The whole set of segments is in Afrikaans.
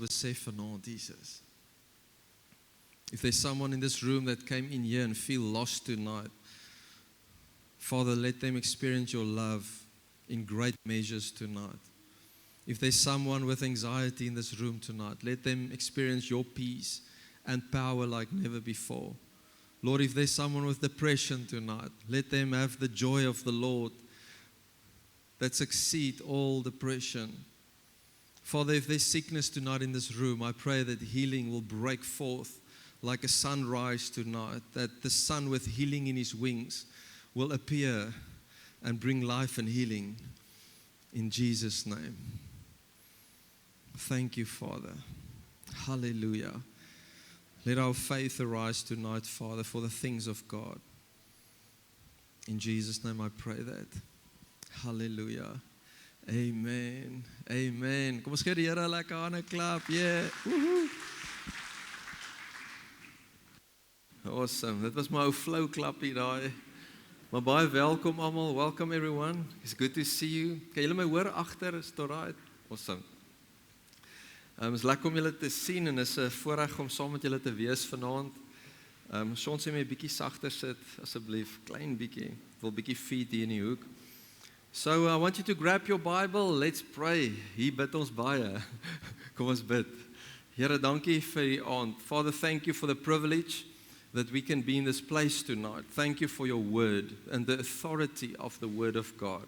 besef vanaand, Jesus. If there's someone in this room that came in here and feel lost tonight, Father, let them experience your love in great measures tonight. If there's someone with anxiety in this room tonight, let them experience your peace and power like never before. Lord, if there's someone with depression tonight, let them have the joy of the Lord that succeeds all depression. Father, if there's sickness tonight in this room, I pray that healing will break forth like a sunrise tonight, that the sun with healing in his wings will appear and bring life and healing in Jesus' name. Thank you, Father. Hallelujah. Let our faith arise tonight, Father, for the things of God. In Jesus' name I pray that. Hallelujah. Amen. Amen. Kom ons gee die Here 'n lekker hande klap. Yeah. Woohoo. Awesome. Dit was my ou flou klapie daai. Maar baie welkom almal. Welcome everyone. It's good to see you. Kan julle my hoor agter? Is dit right? Awesome. Is lekker om julle te sien en is 'n voorreg om saam met julle te wees vanaand. Sean sê my 'n bietjie sagter sit asseblief, klein bietjie. Ek wil bietjie feed hier in die hoek. So I want you to grab your Bible. Let's pray. Hier bid ons baie. Kom ons bid. Here, dankie vir die aand. Father, thank you for the privilege that we can be in this place tonight. Thank you for your word and the authority of the word of God.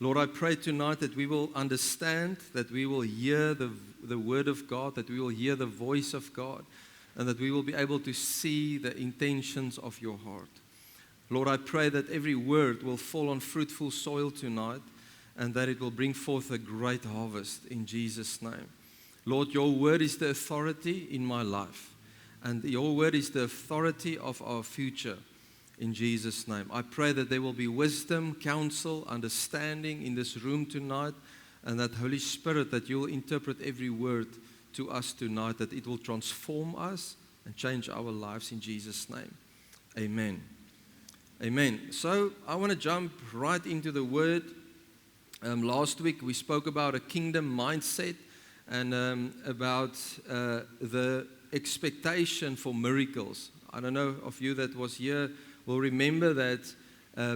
Lord, I pray tonight that we will understand, that we will hear the word of God, that we will hear the voice of God, and that we will be able to see the intentions of your heart. Lord, I pray that every word will fall on fruitful soil tonight, and that it will bring forth a great harvest in Jesus' name. Lord, your word is the authority in my life, and your word is the authority of our future. In Jesus' name. I pray that there will be wisdom, counsel, understanding in this room tonight, and that Holy Spirit, that you will interpret every word to us tonight, that it will transform us and change our lives in Jesus' name. Amen. Amen. So I want to jump right into the word. Last week we spoke about a kingdom mindset and about the expectation for miracles. I don't know of you that was here will remember that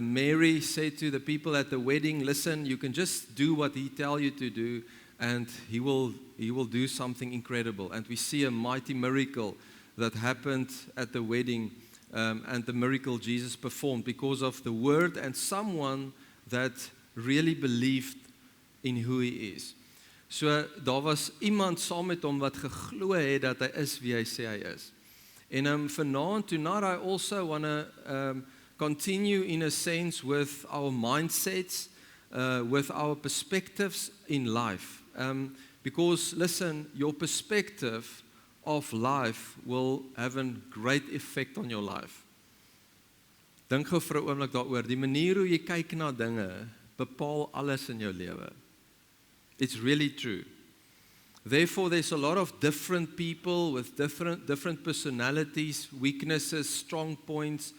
Mary said to the people at the wedding, listen, you can just do what he tells you to do, and he will do something incredible. And we see a mighty miracle that happened at the wedding, and the miracle Jesus performed because of the word and someone that really believed in who he is. So daar was iemand saam met hom wat geglo het dat hy is wie hy sê hy is. En vanaand, tonight I also want to continue in a sense with our mindsets, with our perspectives in life. Because listen, your perspective of life will have a great effect on your life. Dink gou vir 'n oomblik daaroor. Die manier hoe jy kyk na dinge bepaal alles in jou lewe. It's really true. Therefore, there's a lot of different people with different personalities, weaknesses, strong points,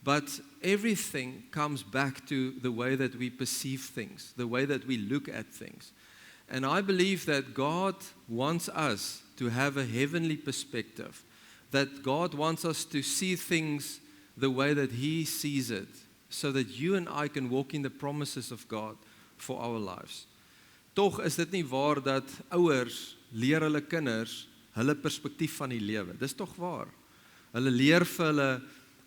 but everything comes back to the way that we perceive things, the way that we look at things. And I believe that God wants us to have a heavenly perspective, that God wants us to see things the way that He sees it, so that you and I can walk in the promises of God for our lives. Tog is dit nie waar dat ouers leer hulle kinders hulle perspektief van die lewe. Dis tog waar. Hulle leer vir hulle,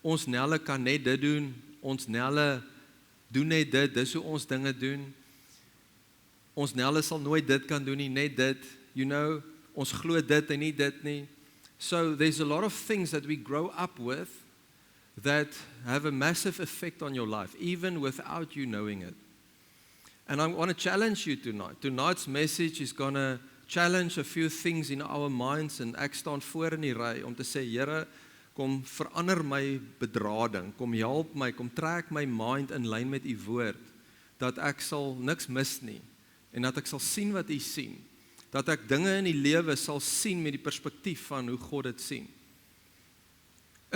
ons Nelle kan net dit doen, ons Nelle doen net dit, dis hoe ons dinge doen. Ons Nelle sal nooit dit kan doen nie, net dit. You know, ons glo dit en nie dit nie. So there's a lot of things that we grow up with that have a massive effect on your life, even without you knowing it. And I want to challenge you tonight. Tonight's message is going to challenge a few things in our minds, en ek staan voor in die ry om te sê, Here, kom verander my bedrading, kom help my, kom trek my mind in lyn met u woord, dat ek sal niks mis nie, en dat ek sal sien wat u sien, dat ek dinge in die lewe sal sien met die perspektief van hoe God dit sien.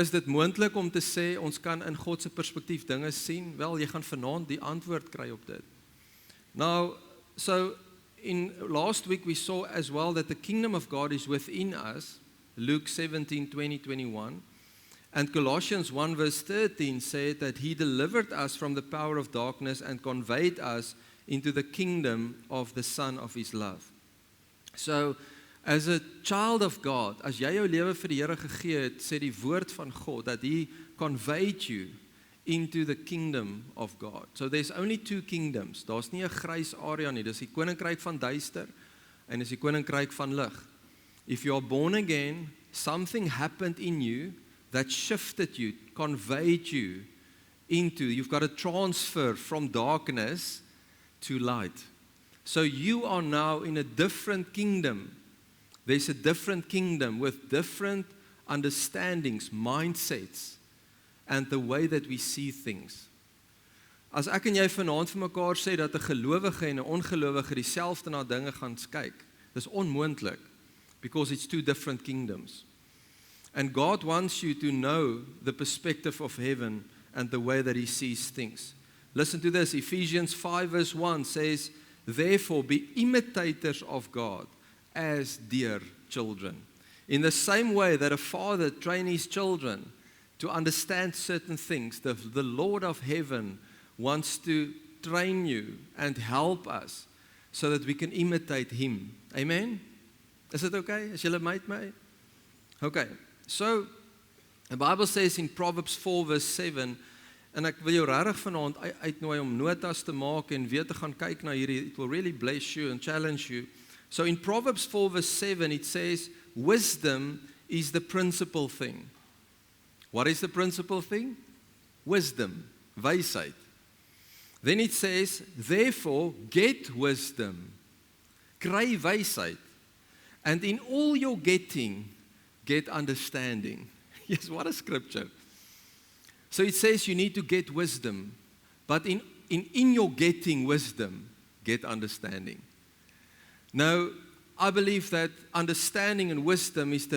Is dit moontlik om te sê, ons kan in God se perspektief dinge sien? Wel, jy gaan vanaand die antwoord kry op dit. Now, so in last week we saw as well that the kingdom of God is within us, Luke 17, 20, 21. And Colossians 1 verse 13 said that He delivered us from the power of darkness and conveyed us into the kingdom of the Son of His love. So, as a child of God, as jy jou lewe vir die Here gegee het, sê die woord van God dat He conveyed you into the kingdom of God. So there's only two kingdoms. Daar's nie 'n grys area nie. Dis die koninkryk van duister en dis die koninkryk van lig. If you are born again, something happened in you that shifted you, conveyed you into, you've got a transfer from darkness to light. So you are now in a different kingdom. There's a different kingdom with different understandings, mindsets, and the way that we see things. As ek en jy vanaand vir mekaar sê dat 'n gelowige en 'n ongelowige dieselfde na dinge gaan kyk, dis onmoontlik, because it's two different kingdoms. And God wants you to know the perspective of heaven and the way that He sees things. Listen to this, Ephesians 5 verse 1 says, "Therefore be imitators of God as dear children." In the same way that a father trains his children to understand certain things, the Lord of heaven wants to train you and help us so that we can imitate Him. Amen? Is it okay? Is julle met my? Okay. So, the Bible says in Proverbs 4 verse 7, en ek wil jou regtig vanaand uitnooi om notas te maak en weer te gaan kyk na hierdie, it will really bless you and challenge you. So in Proverbs 4 verse 7 it says, wisdom is the principal thing. What is the principal thing? Wisdom, wysheid. Then it says, therefore get wisdom, kry wysheid, and in all your getting, get understanding. Yes, what a scripture. So it says you need to get wisdom, but in your getting wisdom, get understanding. Now, I believe that understanding and wisdom is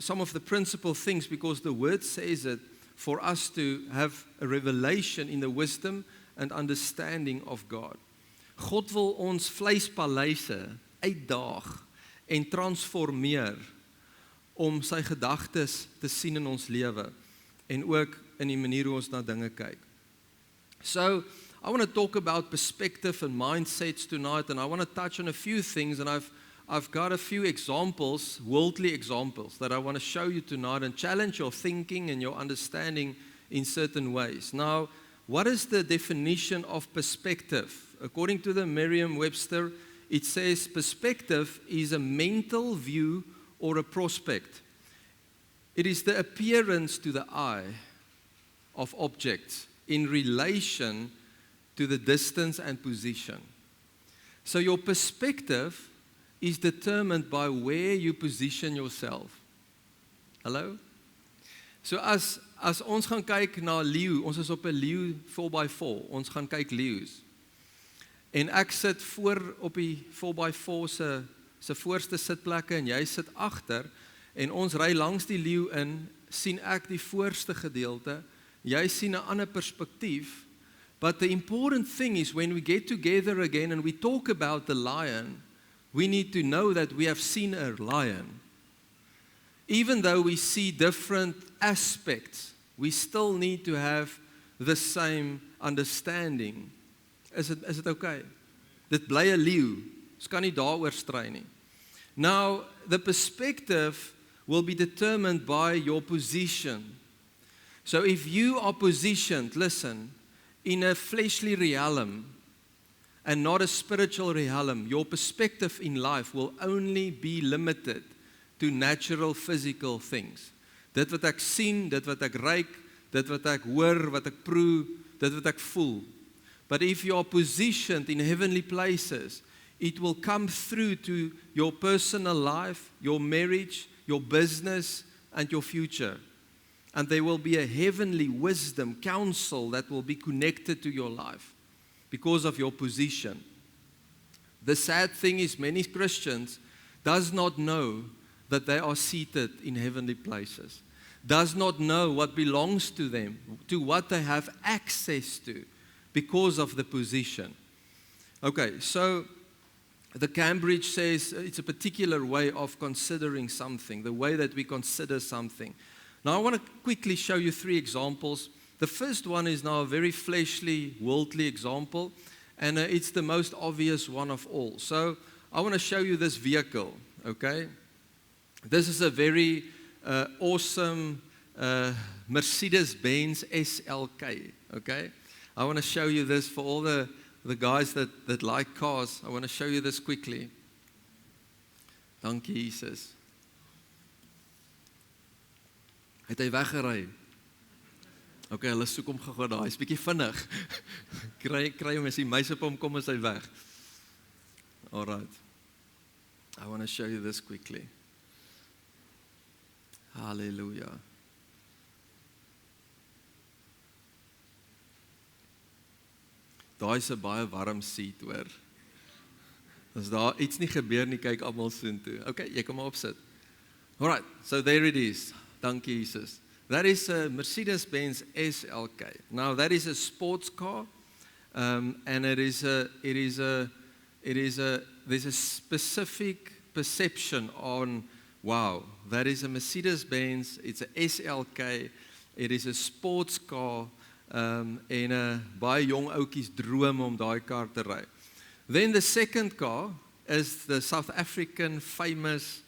some of the principal things, because the word says it for us to have a revelation in the wisdom and understanding of God. God wil ons vleispaleise uitdaag en transformeer om sy gedagtes te sien in ons lewe en ook in die manier hoe ons na dinge kyk. So, I want to talk about perspective and mindsets tonight, and I want to touch on a few things, and I've got a few examples, worldly examples, that I want to show you tonight and challenge your thinking and your understanding in certain ways. Now, what is the definition of perspective? According to the Merriam-Webster, it says perspective is a mental view or a prospect. It is the appearance to the eye of objects in relation to the distance and position. So your perspective is determined by where you position yourself. Hello? So as ons gaan kyk na leeu, ons is op 'n leeu 4x4, ons gaan kyk leeu's. En ek sit voor op die 4x4 se voorste sitplekke en jy sit agter, en ons ry langs die leeu in, sien ek die voorste gedeelte, jy sien 'n ander perspektief. But the important thing is when we get together again and we talk about the lion, we need to know that we have seen a lion. Even though we see different aspects, we still need to have the same understanding. Is it okay? Dit bly 'n leeu. Ons kan nie daaroor stry nie. Now, the perspective will be determined by your position. So if you are positioned, listen, in a fleshly realm and not a spiritual realm, your perspective in life will only be limited to natural physical things. Dit wat ek sien, dit wat ek ruik, dit wat ek hoor, wat ek proe, dit wat ek voel. But if you are positioned in heavenly places, it will come through to your personal life, your marriage, your business, and your future. And there will be a heavenly wisdom, counsel that will be connected to your life because of your position. The sad thing is many Christians does not know that they are seated in heavenly places, does not know what belongs to them, to what they have access to because of the position. Okay, so The Cambridge says it's a particular way of considering something, the way that we consider something. Now I want to quickly show you 3 examples. The first one is now a very fleshly, worldly example, and it's the most obvious one of all. So I want to show you this vehicle, okay? This is a very awesome Mercedes-Benz SLK, okay? I want to show you this for all the guys that like cars. I want to show you this quickly. Dankie Jesus. Het hy weggery? Okay, hulle soek hom gou daar. Hy's bietjie vinnig. kry hom as die meisie op hom kom is hy weg. All right. I want to show you this quickly. Hallelujah. Daar is 'n baie warm seat hoor. As daar iets nie gebeur nie, kyk almal soontoe. Okay, jy kan maar opsit. All right, so there it is. Dankie Jesus. That is a Mercedes-Benz SLK. Now that is a sports car, and there's a specific perception on, wow, that is a Mercedes-Benz, it's a SLK, it is a sports car, en baie jong ouetjies droom om daai kar te ry. Then the second car is the South African famous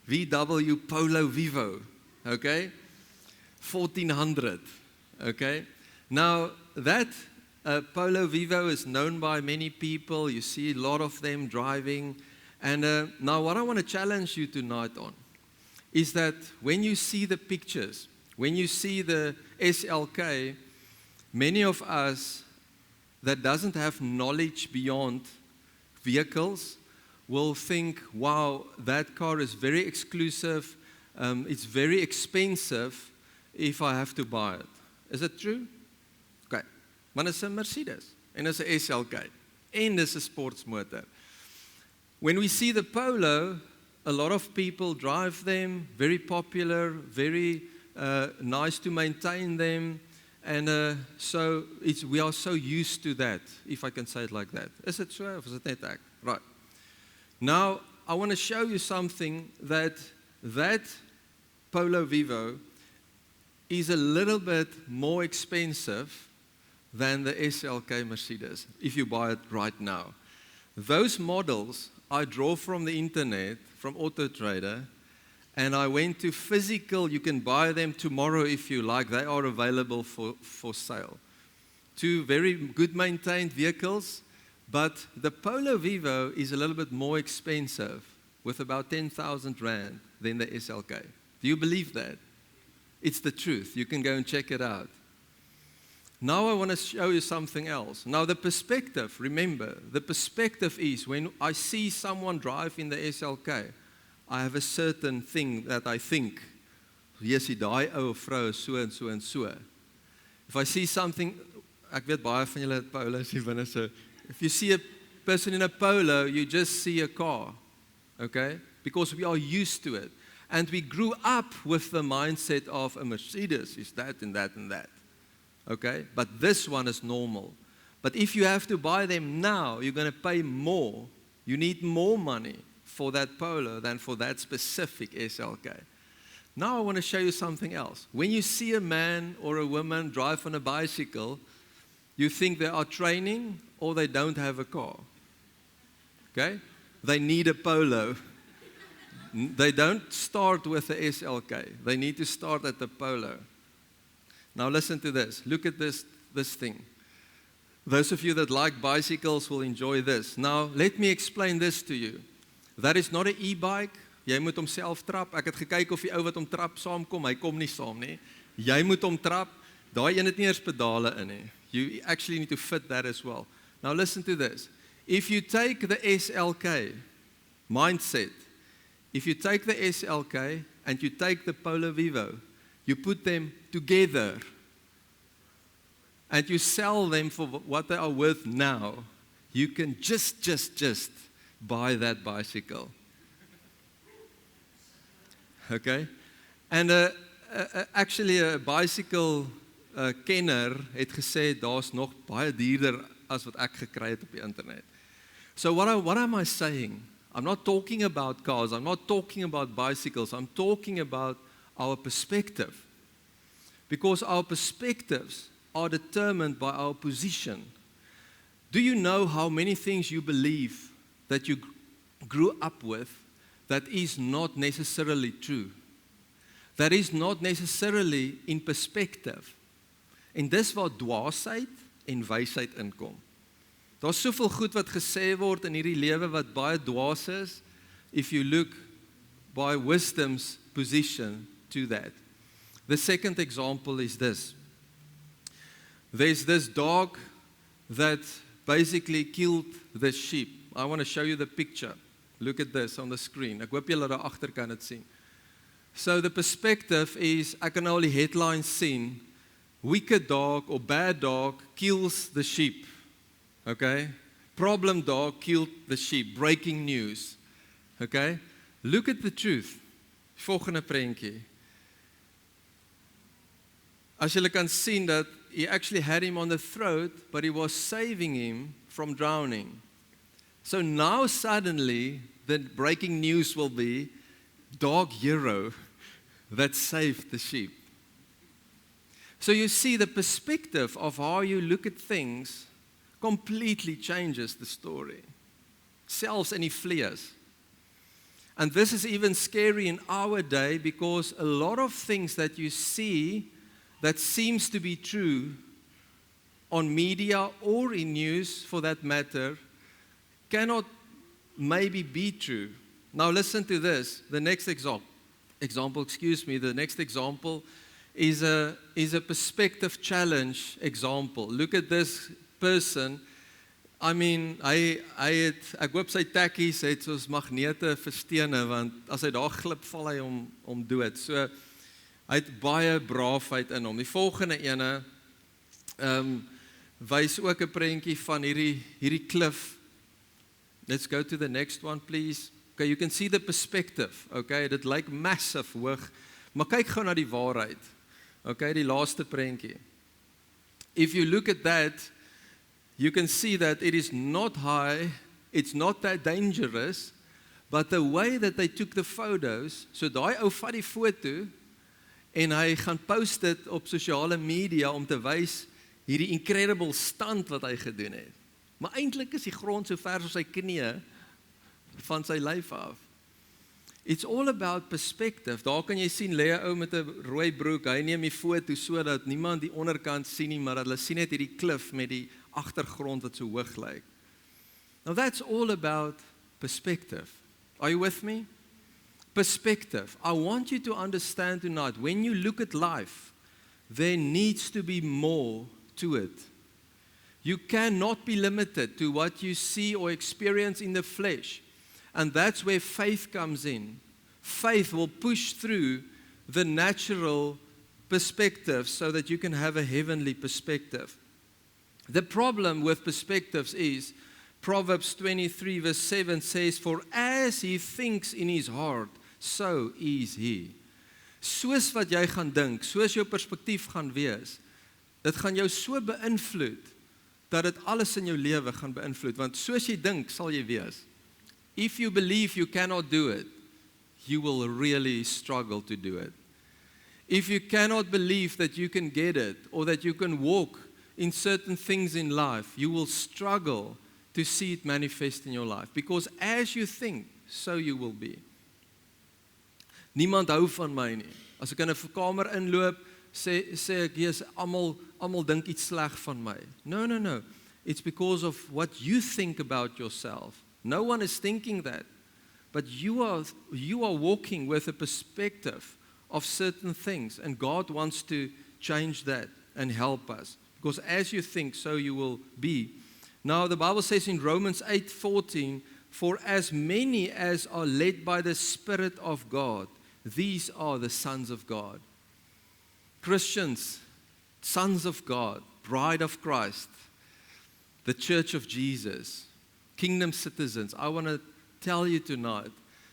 VW Polo Vivo, okay? 1400, okay? Now that Polo Vivo is known by many people. You see a lot of them driving. And now what I want to challenge you tonight on is that when you see the pictures, when you see the SLK, many of us that doesn't have knowledge beyond vehicles will think, wow, that car is very exclusive, it's very expensive if I have to buy it. Is it true? Okay. Maar dit is 'n Mercedes en dit is 'n SLK en dit is 'n sportsmotor. When we see the Polo, a lot of people drive them, very popular, very nice to maintain them, and so we are so used to that, if I can say it like that. Is it so, of is it net ek? Right. Now, I want to show you something that Polo Vivo is a little bit more expensive than the SLK Mercedes, if you buy it right now. Those models I draw from the internet, from AutoTrader, and I went to physical. You can buy them tomorrow if you like. They are available for sale. 2 very good maintained vehicles, but the Polo Vivo is a little bit more expensive, with about 10,000 Rand than the SLK. Do you believe that? It's the truth. You can go and check it out. Now I want to show you something else. Now the perspective, remember, the perspective is when I see someone drive in the SLK, I have a certain thing that I think, yes, daai ou vrou is so en so en so. If I see something, ek weet baie van julle het Polos hier binne, so if you see a person in a Polo, you just see a car, okay? Because we are used to it. And we grew up with the mindset of a Mercedes is that and that and that. Okay? But this one is normal. But if you have to buy them now, you're going to pay more. You need more money for that Polo than for that specific SLK. Now I want to show you something else. When you see a man or a woman drive on a bicycle, you think they are training or they don't have a car. Okay? They need a Polo. They don't start with the SLK. They need to start at the Polo. Now listen to this. Look at this thing. Those of you that like bicycles will enjoy this. Now let me explain this to you. That is not an e-bike. Jy moet hom self trap. Ek het gekyk of die ou wat hom trap saamkom. Hy kom nie saam nie. Jy moet hom trap. Daai een het nie eers pedale in nie. You actually need to fit that as well. Now listen to this. If you take the SLK mindset, if you take the SLK and you take the Polo Vivo, you put them together and you sell them for what they are worth now, you can just buy that bicycle. Okay? And actually a bicycle kenner het gesê daar's nog baie duurder as wat ek gekry het op die internet. So what am I saying? I'm not talking about cars. I'm not talking about bicycles. I'm talking about our perspective. Because our perspectives are determined by our position. Do you know how many things you believe that you grew up with that is not necessarily true? That is not necessarily in perspective. En dis waar dwaasheid en wysheid inkom. Daar's soveel goed wat gesê word in hierdie lewe wat baie dwaas is, if you look by wisdom's position to that. The second example is this. There's this dog that basically killed the sheep. I want to show you the picture. Look at this on the screen. Ek hoop julle daar agter kan dit sien. So the perspective is, ek kan nou al die headlines sien, wicked dog or bad dog kills the sheep. Okay? Problem dog killed the sheep. Breaking news. Okay? Look at the truth. Volgende prentjie. As julle kan sien dat he actually had him on the throat, but he was saving him from drowning. So now suddenly the breaking news will be dog hero that saved the sheep. So you see the perspective of how you look at things completely changes the story. Selfs in die vlees. And this is even scary in our day because a lot of things that you see that seems to be true on media or in news for that matter cannot maybe be true. Now listen to this. The next example, the next example is a perspective challenge example. Look at this person. I mean, ek hoop sy tekkies het soos magnete vir stene, want as hy daar glip, val hy om dood. So, hy het baie braafheid in hom. Die volgende ene, wys ook 'n prentjie van hierdie klif. Let's go to the next one, please. Okay, you can see the perspective, okay, dit lyk massive hoog, maar kyk gou na die waarheid. Okay, die laaste prentjie. If you look at that, you can see that it is not high, it's not that dangerous, but the way that they took the photos, so daai ou vat die foto en hy gaan post dit op sosiale media om te wys hierdie incredible stand wat hy gedoen het. Maar eintlik is die grond so ver soos sy knie van sy lyf af. It's all about perspective. Daar kan jy sien, lê 'n ou met 'n rooi broek, hy neem die foto sodat niemand die onderkant sien nie, maar hulle sien net hierdie klif met die agtergrond wat so hoog lyk. Now that's all about perspective. Are you with me? Perspective. I want you to understand tonight, when you look at life, there needs to be more to it. You cannot be limited to what you see or experience in the flesh. And that's where faith comes in. Faith will push through the natural perspective so that you can have a heavenly perspective. The problem with perspectives is, Proverbs 23 verse 7 says, "For as he thinks in his heart, so is he." Soos wat jy gaan dink, soos jou perspektief gaan wees, dit gaan jou so beïnvloed, dat dit alles in jou lewe gaan beïnvloed, want soos jy dink, sal jy wees. If you believe you cannot do it, you will really struggle to do it. If you cannot believe that you can get it, or that you can walk in certain things in life, you will struggle to see it manifest in your life. Because as you think, so you will be. Niemand hou van my nie. As ek in 'n kamer inloop, sê ek, yes, almal dink iets sleg van my. No. It's because of what you think about yourself. No one is thinking that. But you are walking with a perspective of certain things, and God wants to change that and help us. Because as you think, so you will be. Now the Bible says in Romans 8:14, "For as many as are led by the Spirit of God, these are the sons of God." Christians, sons of God, bride of Christ, the church of Jesus, kingdom citizens, I want to tell you tonight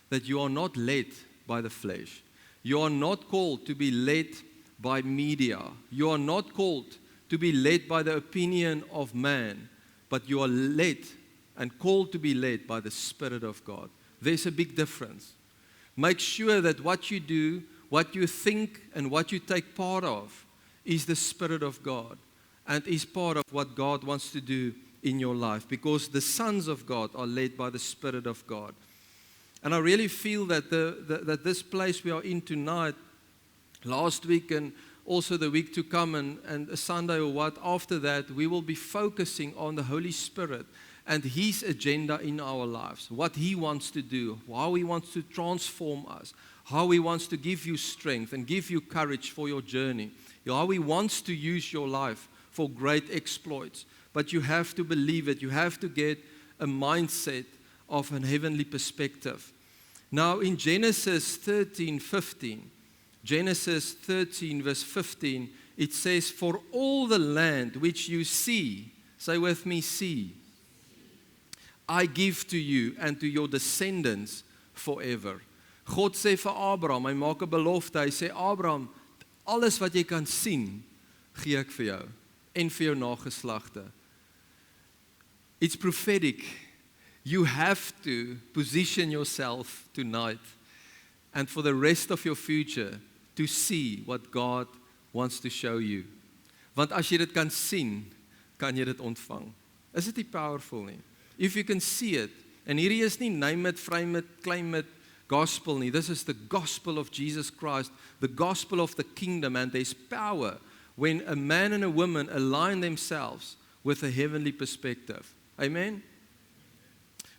that you are not led by the flesh. You are not called to be led by media. You are not called to be led by the opinion of man, but you are led and called to be led by the Spirit of God. There's a big difference. Make sure that what you do, what you think, and what you take part of is the Spirit of God and is part of what God wants to do in your life, because the sons of God are led by the Spirit of God. And I really feel that that this place we are in tonight, last week and also the week to come and a Sunday or what after that, we will be focusing on the Holy Spirit and His agenda in our lives, what He wants to do, how He wants to transform us, how He wants to give you strength and give you courage for your journey, how He wants to use your life for great exploits. But you have to believe it. You have to get a mindset of a heavenly perspective. Now in Genesis 13:15, Genesis 13 verse 15, it says, "For all the land which you see," say with me, see, "I give to you and to your descendants forever." God sê vir Abraham, hy maak 'n belofte, hy sê, Abraham, alles wat jy kan sien, gee ek vir jou en vir jou nageslagte. It's prophetic. You have to position yourself tonight and for the rest of your future to see what God wants to show you. Want as jy dit kan sien, kan jy dit ontvang. Is dit nie powerful nie? If you can see it, en hierdie is nie name it, frame it, claim it, gospel nie. This is the gospel of Jesus Christ, the gospel of the kingdom, and there's power when a man and a woman align themselves with a heavenly perspective. Amen?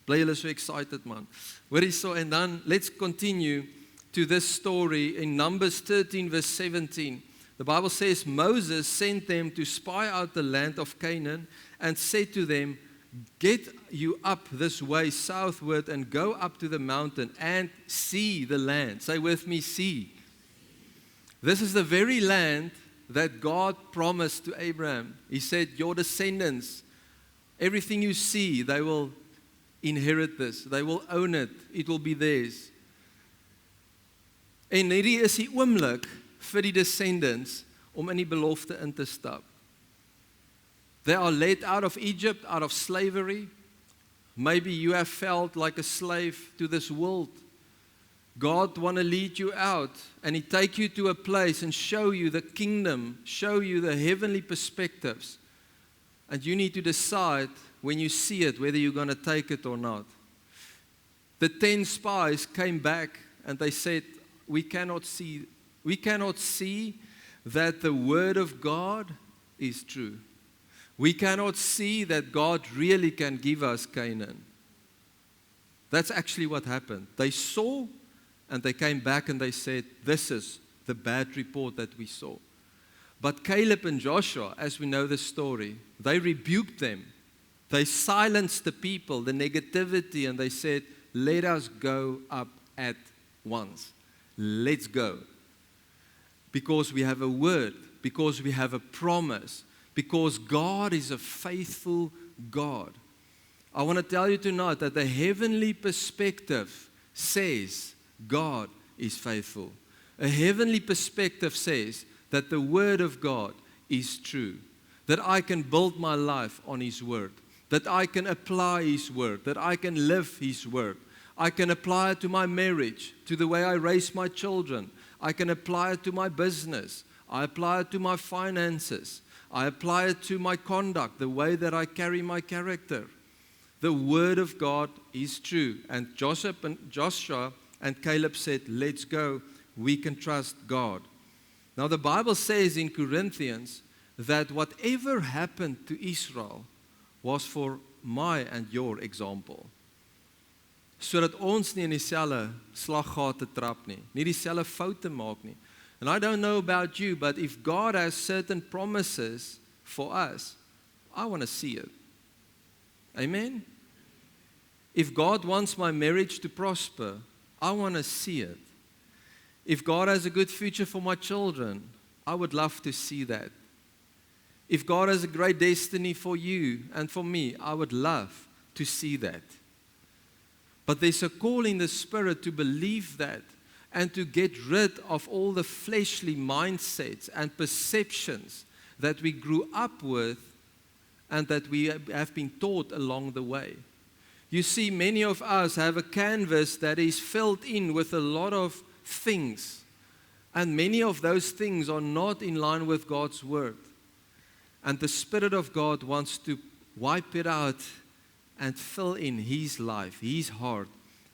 Bly julle so excited, man. Hoorie so, and dan let's continue to this story in Numbers 13 verse 17. The Bible says, Moses sent them to spy out the land of Canaan and said to them, "Get you up this way southward and go up to the mountain and see the land." Say with me, see. This is the very land that God promised to Abraham. He said, your descendants, everything you see, they will inherit this. They will own it. It will be theirs. En hierdie is die oomblik vir die descendants om in die belofte in te stap. They are led out of Egypt, out of slavery. Maybe you have felt like a slave to this world. God want to lead you out and He take you to a place and show you the kingdom, show you the heavenly perspectives. And you need to decide when you see it whether you're going to take it or not. The 10 spies came back and they said, we cannot see that the word of God is true. We cannot see that God really can give us Canaan. That's actually what happened. They saw and they came back and they said, this is the bad report that we saw. But Caleb and Joshua, as we know the story, they rebuked them. They silenced the people, the negativity, and they said, let us go up at once. Let's go. Because we have a word, because we have a promise, because God is a faithful God. I want to tell you tonight that the heavenly perspective says God is faithful. A heavenly perspective says that the word of God is true, that I can build my life on His word, that I can apply His word, that I can live His word. I can apply it to my marriage, to the way I raise my children. I can apply it to my business. I apply it to my finances. I apply it to my conduct, the way that I carry my character. The word of God is true. And Joshua and Caleb said, let's go. We can trust God. Now the Bible says in Corinthians that whatever happened to Israel was for my and your example. Sodat ons nie in dieselfde slaggate trap nie, nie dieselfde foute maak nie. And I don't know about you, but if God has certain promises for us, I want to see it. Amen? If God wants my marriage to prosper, I want to see it. If God has a good future for my children, I would love to see that. If God has a great destiny for you and for me, I would love to see that. But there's a call in the Spirit to believe that and to get rid of all the fleshly mindsets and perceptions that we grew up with and that we have been taught along the way. You see, many of us have a canvas that is filled in with a lot of things. And many of those things are not in line with God's word. And the Spirit of God wants to wipe it out and fill in His life, His heart,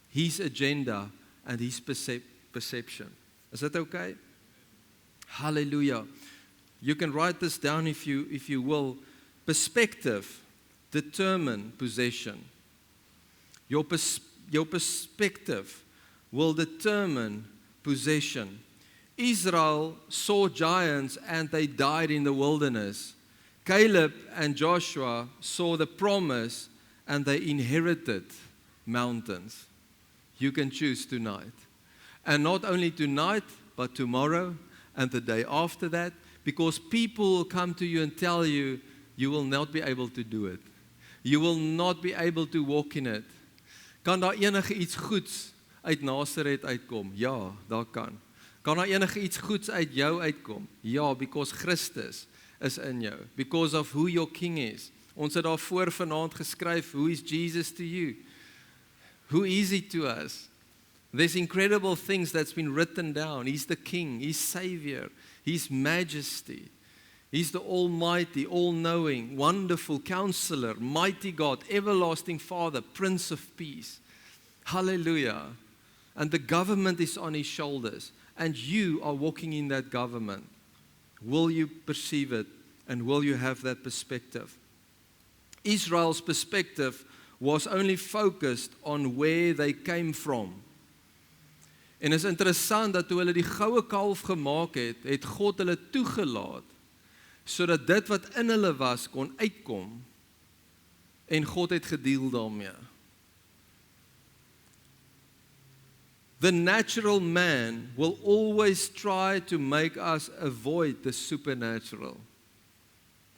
His agenda, and His perception. Is that okay? Hallelujah. You can write this down if you will. Perspective determine possession. Your perspective will determine possession. Israel saw giants and they died in the wilderness. Caleb and Joshua saw the promise and they inherited mountains. You can choose tonight. And not only tonight, but tomorrow and the day after that, because people will come to you and tell you, you will not be able to do it. You will not be able to walk in it. Kan daar enige iets goeds uit Nazareth uitkom? Ja, daar kan. Kan daar enige iets goeds uit jou uitkom? Ja, because Christus is in jou. Because of who your king is. Ons het daarvoor vanaand geskryf, who is Jesus to you? Who is he to us? There's incredible things that's been written down. He's the king, he's savior, he's majesty. He's the almighty, all-knowing, wonderful counselor, mighty God, everlasting Father, Prince of Peace. Hallelujah. And the government is on his shoulders. And you are walking in that government. Will you perceive it? And will you have that perspective? Israel's perspective was only focused on where they came from. En is interessant dat toe hulle die goue kalf gemaak het, het God hulle toegelaat, sodat dit wat in hulle was kon uitkom, en God het gedeel daarmee. The natural man will always try to make us avoid the supernatural.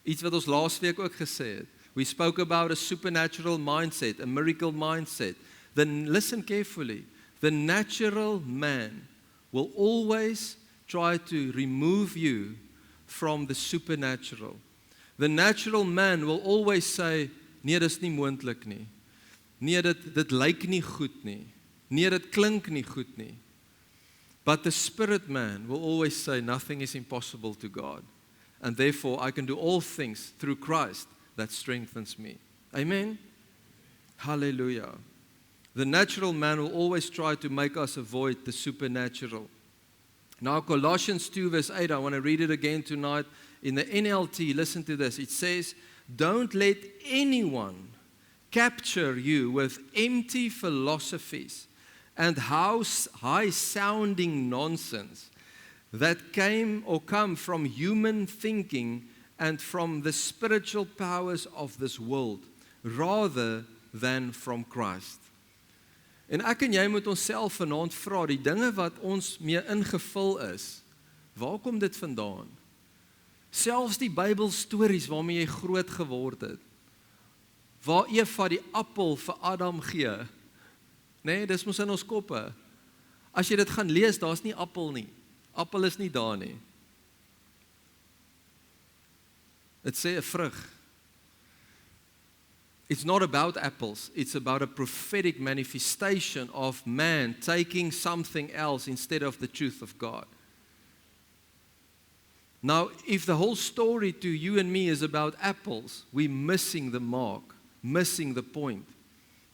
Iets wat ons laasweek ook gesê het. We spoke about a supernatural mindset, a miracle mindset. Then listen carefully. The natural man will always try to remove you from the supernatural. The natural man will always say, nee, dis nie moontlik nie. Nee, dit lyk nie goed nie. Nee, dit klink nie goed nie. But the spirit man will always say, nothing is impossible to God. And therefore, I can do all things through Christ that strengthens me. Amen? Hallelujah. The natural man will always try to make us avoid the supernatural. Now, Colossians 2 verse 8, I want to read it again tonight. In the NLT, listen to this. It says, don't let anyone capture you with empty philosophies and high-sounding nonsense that come from human thinking and from the spiritual powers of this world, rather than from Christ. En ek en jy moet onsself vanaand vra, die dinge wat ons mee ingevul is, waar kom dit vandaan? Selfs die Bybelstories waarmee jy groot geword het, waar Eva die appel vir Adam gee, nee, dis mos in ons koppe. As jy dit gaan lees, daar's nie appel nie. Appel is nie daar nie. Dit sê 'n vrug. It's not about apples, it's about a prophetic manifestation of man taking something else instead of the truth of God. Now, if the whole story to you and me is about apples, we're missing the mark, missing the point.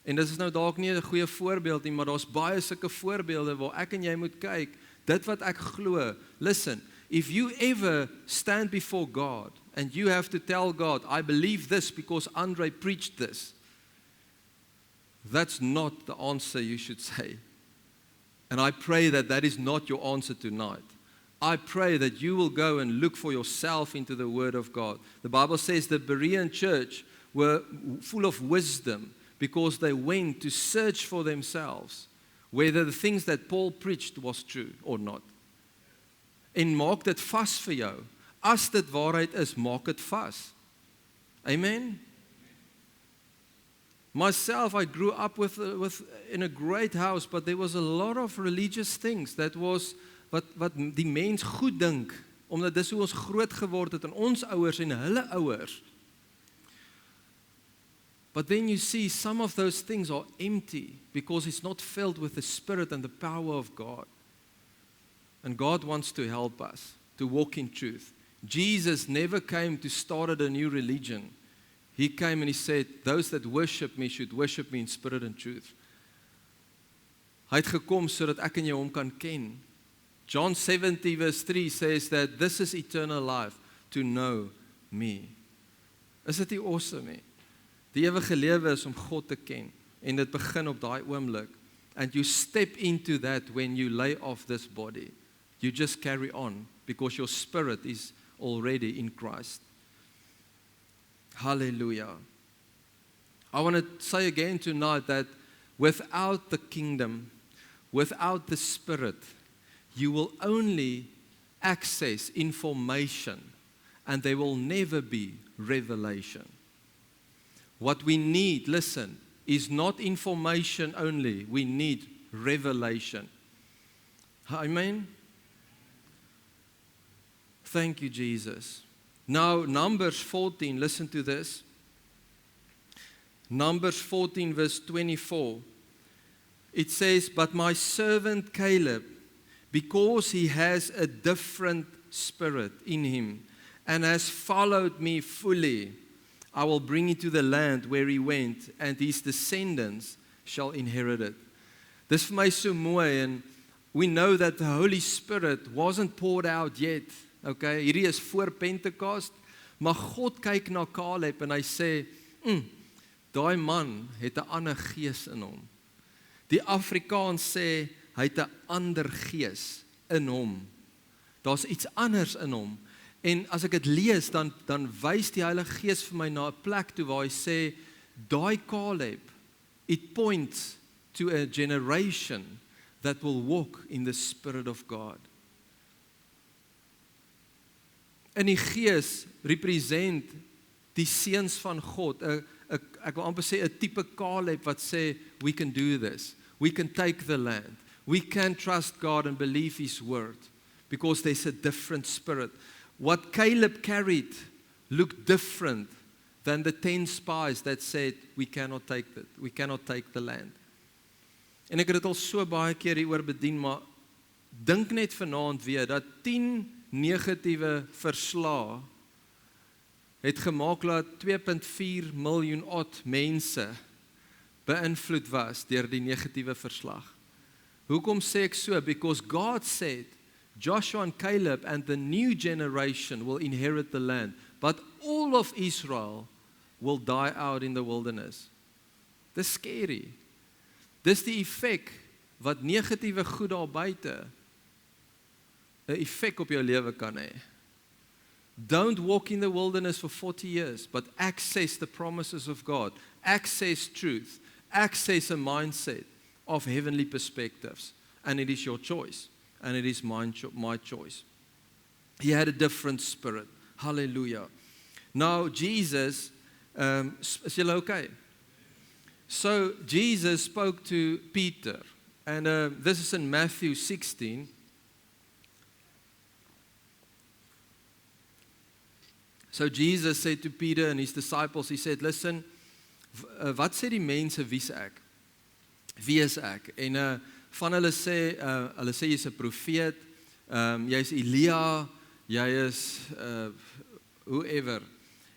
En dit is nou dalk nie 'n goeie voorbeeld nie, maar daar's baie sulke voorbeelde waar ek en jy moet kyk, dit wat ek glo. Listen, if you ever stand before God and you have to tell God, I believe this because Andre preached this, that's not the answer you should say. And I pray that that is not your answer tonight. I pray that you will go and look for yourself into the Word of God. The Bible says the Berean church were full of wisdom because they went to search for themselves whether the things that Paul preached was true or not. En maak dit vas vir jou. As dit waarheid is, maak dit vas. Amen? Myself, I grew up in a great house, but there was a lot of religious things that was wat die mens goed dink, omdat dis hoe ons groot geword het, en ons ouers en hulle ouers. But then you see some of those things are empty because it's not filled with the Spirit and the power of God. And God wants to help us to walk in truth. Jesus never came to start a new religion. He came and he said, those that worship me should worship me in spirit and truth. Hy het gekom sodat ek en jy hom kan ken. John 70 verse 3 says that this is eternal life, to know me. Is dit nie awesome nie? Die ewige lewe is om God te ken. En dit begin op daai oomblik. And you step into that when you lay off this body. You just carry on because your spirit is already in Christ. Hallelujah. I want to say again tonight that without the kingdom, without the Spirit, you will only access information and there will never be revelation. What we need, listen, is not information only. We need revelation. Amen? Thank you, Jesus. Now, Numbers 14, listen to this. Numbers 14 verse 24. It says, but my servant Caleb, because he has a different spirit in him and has followed me fully, I will bring him to the land where he went, and his descendants shall inherit it. Dis vir my so mooi, and we know that the Holy Spirit wasn't poured out yet. Okay, hierdie is voor Pentecost, maar God kyk na Caleb en hy sê, daai man het 'n ander gees in hom. Die Afrikaans sê, hy het 'n ander gees in hom. Daar's iets anders in hom. En as ek dit lees, dan wys die Heilige Gees vir my na 'n plek toe waar hy sê, daai Caleb, it points to a generation that will walk in the Spirit of God. In die Gees represent die seuns van God. Ek wil amper sê 'n tipe Caleb wat sê, we can do this. We can take the land. We can trust God and believe His word because there's a different spirit. What Caleb carried looked different than the 10 spies that said, we cannot take the land. En ek het dit al so baie keer hieroor bedien, maar dink net vanaand weer dat 10 negatiewe verslae het gemaak dat 2.4 miljoen odd mense beïnvloed was deur die negatiewe verslag. Hoekom sê ek so? Because God said, Joshua and Caleb and the new generation will inherit the land, but all of Israel will die out in the wilderness. Dis scary. Dis die effek wat negatiewe goed daar buite 'n effek op jou lewe kan hê. Don't walk in the wilderness for 40 years, but access the promises of God. Access truth. Access a mindset of heavenly perspectives. And it is your choice. And it is my choice. He had a different spirit. Hallelujah. Now, Jesus, is julle okay? So, Jesus spoke to Peter. And this is in Matthew 16. So Jesus said to Peter and his disciples, he said, listen, wat sê die mense, wie's ek? Wie is ek? En van hulle sê jy's 'n profeet, jy's Elia, jy is whoever.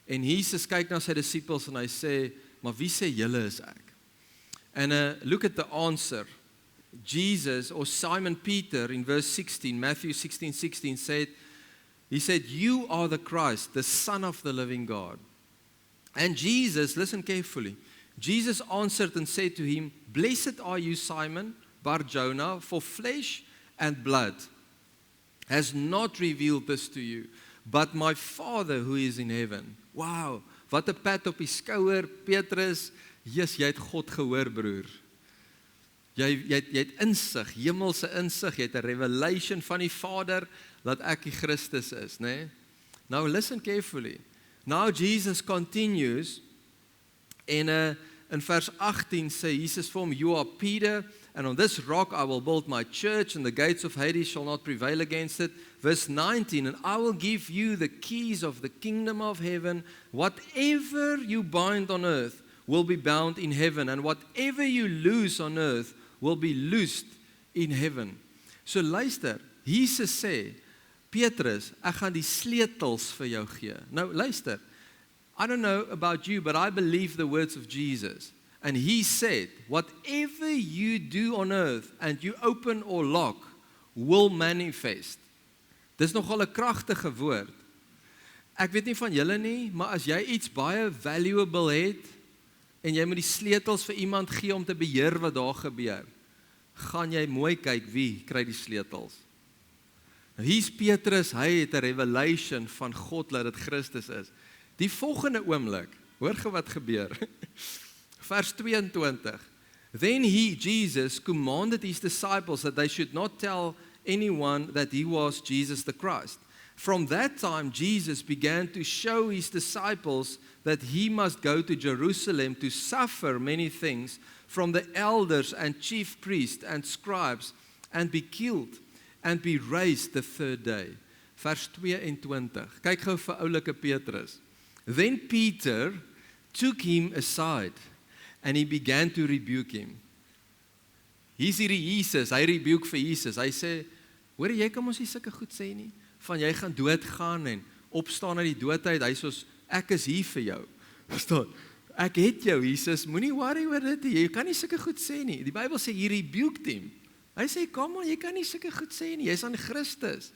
En Jesus kyk na sy disippels en hy sê, maar wie sê julle is ek? And look at the answer. Jesus, or Simon Peter in verse 16, Matthew 16:16 said, he said, you are the Christ, the Son of the living God. And Jesus, listen carefully, Jesus answered and said to him, blessed are you, Simon Bar-Jonah, for flesh and blood has not revealed this to you, but my Father who is in heaven. Wow, wat 'n pat op die skouer, Petrus, yes, jy het God gehoor, broer. Jy het insig, hemelse insig, jy het 'n revelation van die Vader, dat ek die Christus is, né? Now listen carefully. Now Jesus continues, en in vers 18 sê Jesus vir hom, you are Peter, and on this rock I will build my church, and the gates of Hades shall not prevail against it. Verse 19, and I will give you the keys of the kingdom of heaven. Whatever you bind on earth will be bound in heaven, and whatever you loose on earth will be loosed in heaven. So luister, Jesus sê, Petrus, ek gaan die sleutels vir jou gee. Nou luister, I don't know about you, but I believe the words of Jesus. And he said, whatever you do on earth and you open or lock will manifest. Dis nogal 'n kragtige woord. Ek weet nie van julle nie, maar as jy iets baie valuable het en jy moet die sleutels vir iemand gee om te beheer wat daar gebeur, gaan jy mooi kyk wie kry die sleutels. Nou hier's Petrus, hy het 'n revelation van God dat dit Christus is. Die volgende oomblik, hoor ge wat gebeur. Vers 22. Then he, Jesus, commanded his disciples that they should not tell anyone that he was Jesus the Christ. From that time, Jesus began to show his disciples that he must go to Jerusalem to suffer many things from the elders and chief priests and scribes and be killed and be raised the third day. Vers 22. Kyk gou vir oulike Petrus. Then Peter took him aside and he began to rebuke him. Hier's hierdie Jesus, hy rebuke vir Jesus. Hy sê, hoor jy kan mos nie sulke goed sê nie, van jy gaan doodgaan en opstaan uit die dood uit. Hy sê, ek is hier vir jou. Verstaan? Ek het jou, Jesus, moenie worry oor dit nie. Jy kan nie sulke goed sê nie. Die Bybel sê, hy rebuked him. Hy sê, kom on, jy kan nie sulke goed sê nie. Jy's aan Christus.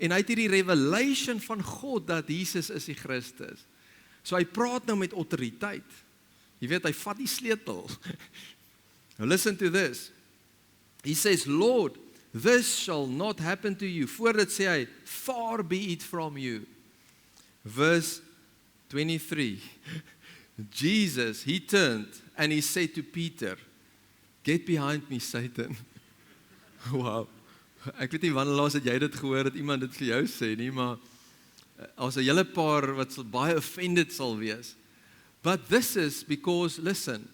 En hy het hierdie revelation van God dat Jesus is die Christus. So hy praat nou met autoriteit. Jy weet, hy vat die sleutel. Now listen to this. He says, Lord, this shall not happen to you. Voor dit sê hy, far be it from you. Verse 23. Jesus, he turned and he said to Peter, get behind me, Satan. Wow. Ek weet nie wanneer laas het jy dit gehoor dat iemand dit vir jou sê nie, maar as 'n hele paar wat baie offended sal wees. But this is because, listen,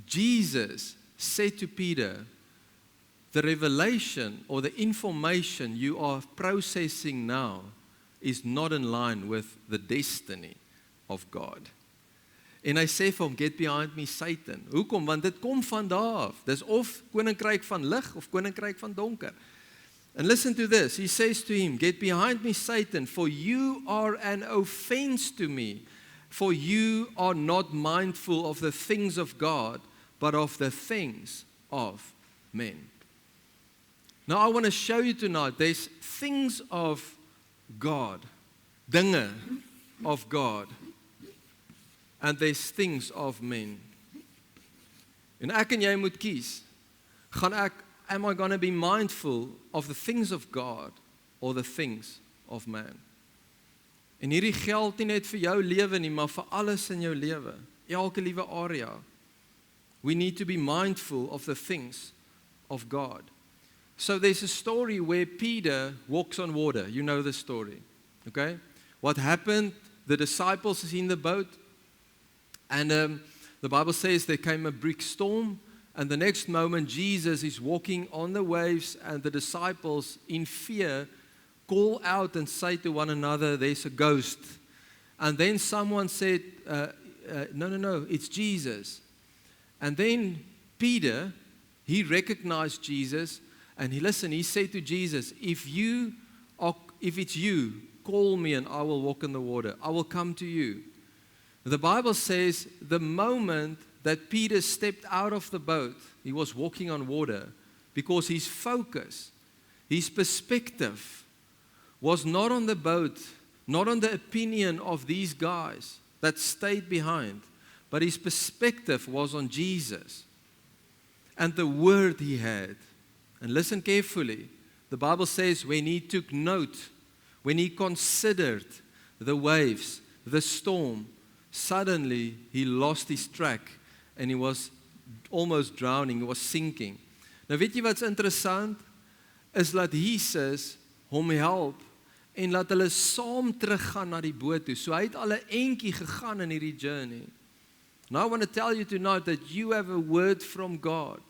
Jesus said to Peter, the revelation or the information you are processing now is not in line with the destiny of God. En hy sê vir hom, get behind me, Satan. Hoekom? Want dit kom van daar af. Dis of koninkryk van lig of koninkryk van donker. And listen to this. He says to him, get behind me, Satan, for you are an offense to me, for you are not mindful of the things of God, but of the things of men. Now I want to show you tonight, there's things of God, dinge of God, and there's things of men. En ek en jy moet kies, am I going to be mindful of the things of God or the things of man? En hierdie geld nie net vir jou lewe nie, maar vir alles in jou lewe, elke liewe area. We need to be mindful of the things of God. So there's a story where Peter walks on water. You know the story, okay? What happened? The disciples is in the boat, and the Bible says there came a big storm, and the next moment Jesus is walking on the waves, and the disciples in fear call out and say to one another, there's a ghost. And then someone said, no, it's Jesus. And then Peter, he recognized Jesus, and he said to Jesus, if it's you, call me and I will walk in the water. I will come to you. The Bible says the moment that Peter stepped out of the boat, he was walking on water, because his focus, his perspective was not on the boat, not on the opinion of these guys that stayed behind, but his perspective was on Jesus and the word he had. And listen carefully. The Bible says when he took note, when he considered the waves, the storm, suddenly he lost his track and he was almost drowning, he was sinking. Nou weet jy wat's interessant? Is dat Jesus hom help en laat hulle saam teruggaan na die boot toe. So hy het al 'n entjie gegaan in hierdie journey. Now I want to tell you tonight that you have a word from God.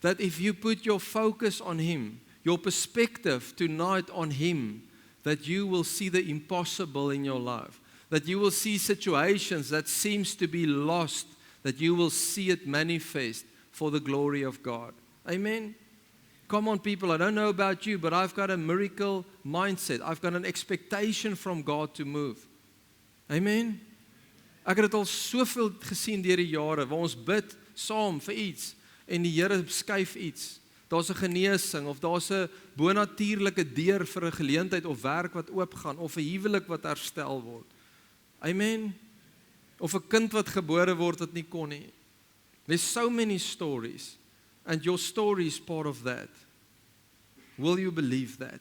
That if you put your focus on Him, your perspective tonight on Him, that you will see the impossible in your life. That you will see situations that seems to be lost, that you will see it manifest for the glory of God. Amen? Come on, people, I don't know about you, but I've got a miracle mindset. I've got an expectation from God to move. Amen? Ek het dit al soveel gesien deur die jare, waar ons bid saam vir iets, en die Here skuif iets. Daar's 'n genesing, of daar's 'n bonatuurlike deur vir 'n geleentheid, of werk wat oopgaan, of 'n huwelik wat herstel word. Amen? Of 'n kind wat gebore word wat nie kon nie. There's so many stories, and your story is part of that. Will you believe that?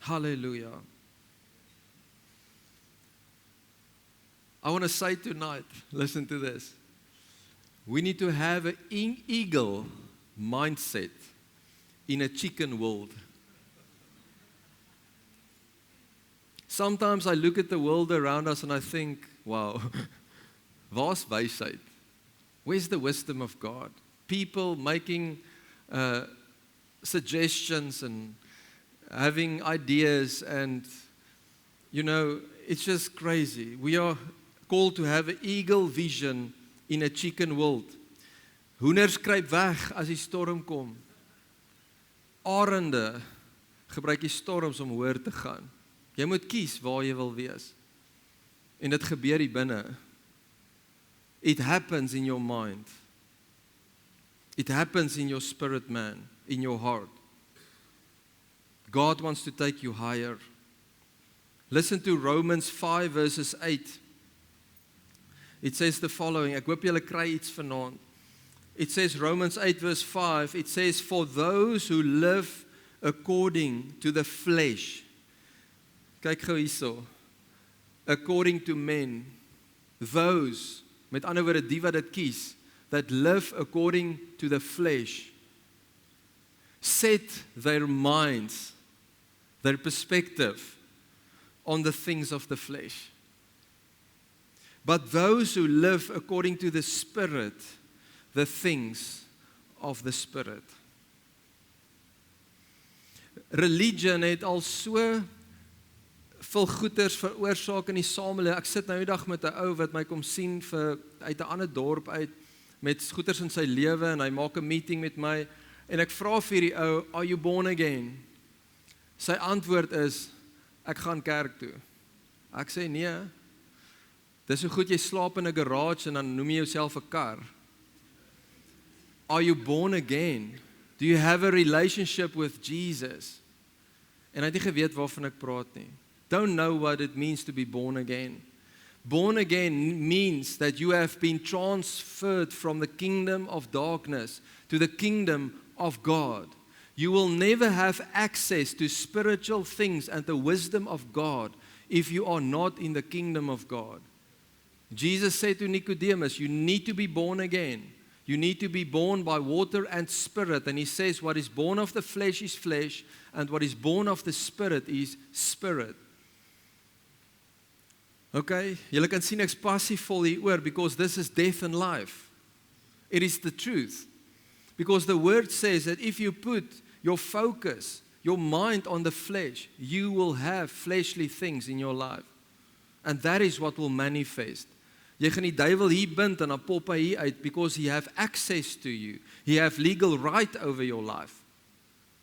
Hallelujah. I want to say tonight, listen to this. We need to have an eagle mindset in a chicken world. Sometimes I look at the world around us and I think, wow, waar's wysheid? Where's the wisdom of God? People making suggestions and having ideas, and it's just crazy. We are called to have an eagle vision in a chicken world. Hoenders kruip weg as die storm kom. Arende gebruik die storms om hoër te gaan. Jy moet kies waar jy wil wees. En dit gebeur hier binne. It happens in your mind. It happens in your spirit, man, in your heart. God wants to take you higher. Listen to Romans 5 verses 8. It says the following. Ek hoop julle kry iets vanaand. It says, Romans 8 verse 5, it says, for those who live according to the flesh. Kyk gou hierso. According to men. Those, met ander woorde die wat dit kies, that live according to the flesh, set their minds, their perspective on the things of the flesh. But those who live according to the Spirit, the things of the Spirit. Religion het al so veel goeders veroorsaak in die samelewing. Ek sit nou die dag met 'n ou wat my kom sien uit 'n ander dorp uit, met goeders in sy lewe, en hy maak 'n meeting met my, en ek vra vir die ou, are you born again? Sy antwoord is, ek gaan kerk toe. Ek sê nee, dis so goed jy slaap in 'n garage en dan noem jy jouself 'n kar. Are you born again? Do you have a relationship with Jesus? En hy het nie geweet waarvan ek praat nie. Don't know what it means to be born again. Born again means that you have been transferred from the kingdom of darkness to the kingdom of God. You will never have access to spiritual things and the wisdom of God if you are not in the kingdom of God. Jesus said to Nicodemus, you need to be born again. You need to be born by water and spirit. And he says, what is born of the flesh is flesh, and what is born of the spirit is spirit. Okay, julle kan sien ek's passievol hieroor, because this is death and life. It is the truth. Because the word says that if you put your focus, your mind on the flesh, you will have fleshly things in your life. And that is what will manifest. Jy gaan die duiwel hier bind en dan pop hy hier uit, because he have access to you. He have legal right over your life.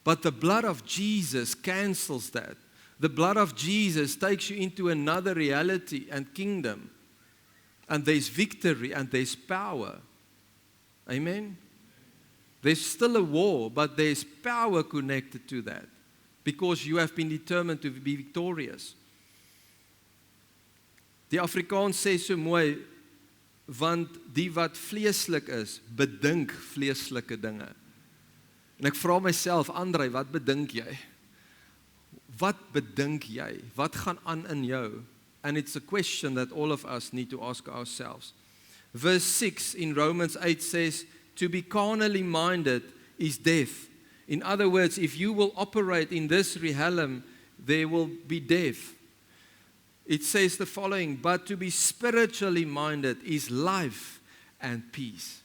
But the blood of Jesus cancels that. The blood of Jesus takes you into another reality and kingdom. And there's victory and there's power. Amen? There's still a war, but there's power connected to that. Because you have been determined to be victorious. Die Afrikaans sê so mooi, want die wat vleeslik is, bedink vleeslike dinge. En ek vra myself, Andrei, wat bedink jy? Wat bedink jy? Wat gaan aan in jou? And it's a question that all of us need to ask ourselves. Verse 6 in Romans 8 says, to be carnally minded is death. In other words, if you will operate in this realm, there will be death. It says the following, but to be spiritually minded is life and peace.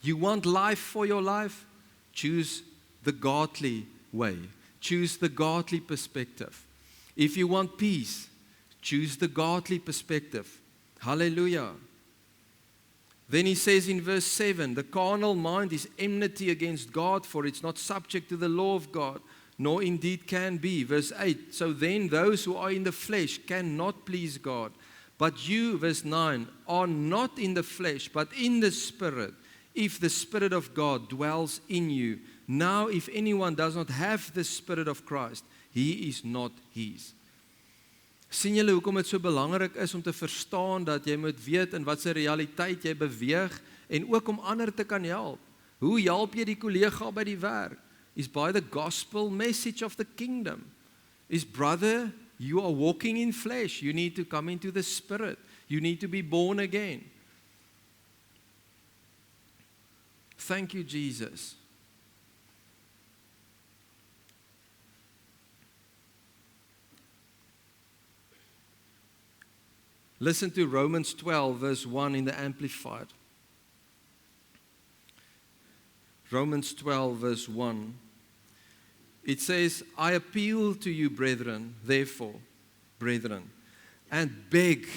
You want life for your life? Choose the godly way. Choose the godly perspective. If you want peace, choose the godly perspective. Hallelujah. Then he says in verse 7, the carnal mind is enmity against God, for it's not subject to the law of God, nor indeed can be. Verse 8, so then those who are in the flesh cannot please God. But you, verse 9, are not in the flesh, but in the Spirit, if the Spirit of God dwells in you. Now, if anyone does not have the Spirit of Christ, he is not his. Sien julle hoekom dit so belangrik is om te verstaan dat jy moet weet in watter realiteit jy beweeg en ook om ander te kan help. Hoe help jy die kollega by die werk? Is by the gospel message of the kingdom. Is brother, you are walking in flesh. You need to come into the Spirit. You need to be born again. Thank you, Jesus. Listen to Romans 12, verse 1 in the Amplified. Romans 12, verse 1. It says, I appeal to you, brethren, therefore, brethren, and beg,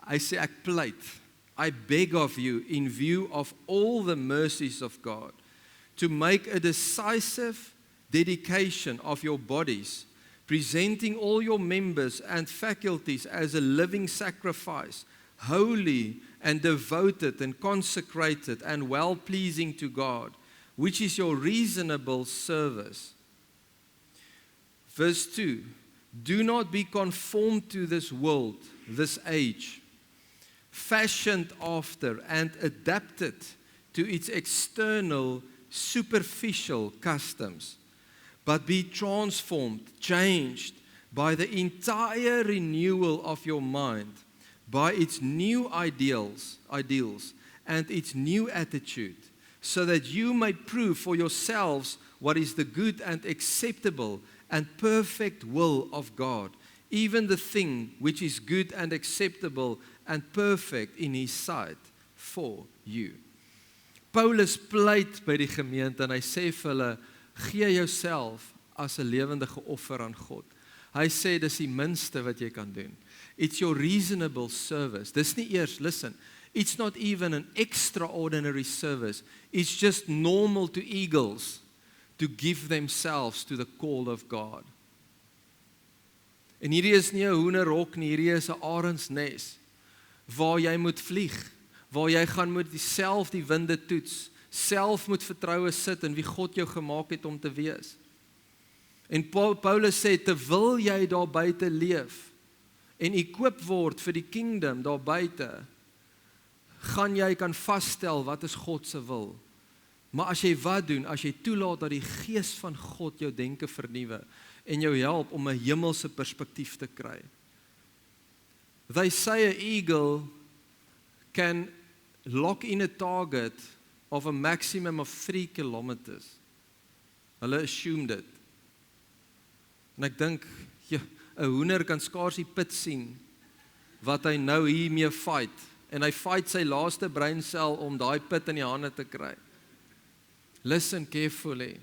I beg of you, in view of all the mercies of God, to make a decisive dedication of your bodies, presenting all your members and faculties as a living sacrifice, holy and devoted and consecrated and well-pleasing to God, which is your reasonable service. Verse 2, do not be conformed to this world, this age, fashioned after and adapted to its external, superficial customs, but be transformed, changed by the entire renewal of your mind, by its new ideals, and its new attitude, so that you may prove for yourselves what is the good and acceptable and perfect will of God, even the thing which is good and acceptable and perfect in His sight for you. Paulus pleit by die gemeente en hy sê vir hulle, gee jouself as 'n lewendige offer aan God. Hy sê dis die minste wat jy kan doen. It's your reasonable service. Dis nie eers, listen, it's not even an extraordinary service. It's just normal to eagles to give themselves to the call of God. En hierdie is nie 'n hoenderhok nie, hierdie is 'n arendsnes waar jy moet vlieg, waar jy gaan moet self die winde toets, self moet vertroue sit in wie God jou gemaak het om te wees. En Paulus sê, terwyl jy daar buite leef en equip word vir die kingdom daar buite, gaan jy kan vasstel wat is God se wil. Maar as jy wat doen, as jy toelaat dat die gees van God jou denke vernuwe en jou help om 'n hemelse perspektief te kry. They say an eagle can lock in a target of a maximum of 3 kilometers. Hulle assume dit. En ek dink, 'n hoender kan skaars die put sien wat hy nou hiermee fight. En hy fight sy laaste breinsel om daai put in die hande te kry. Listen carefully.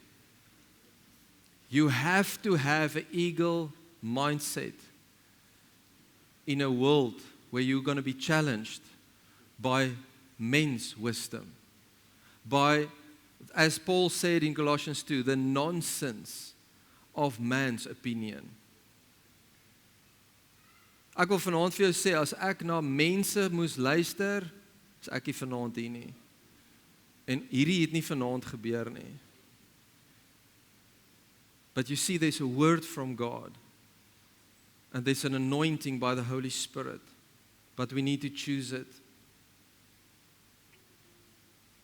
You have to have an eagle mindset in a world where you're going to be challenged by men's wisdom. By, as Paul said in Colossians 2, the nonsense of man's opinion. Ek wil vanaand vir jou sê, as ek na mense moes luister, is ek nie vanaand hier nie. En hierdie het nie vanaand gebeur nie. But you see, there's a word from God. And there's an anointing by the Holy Spirit. But we need to choose it.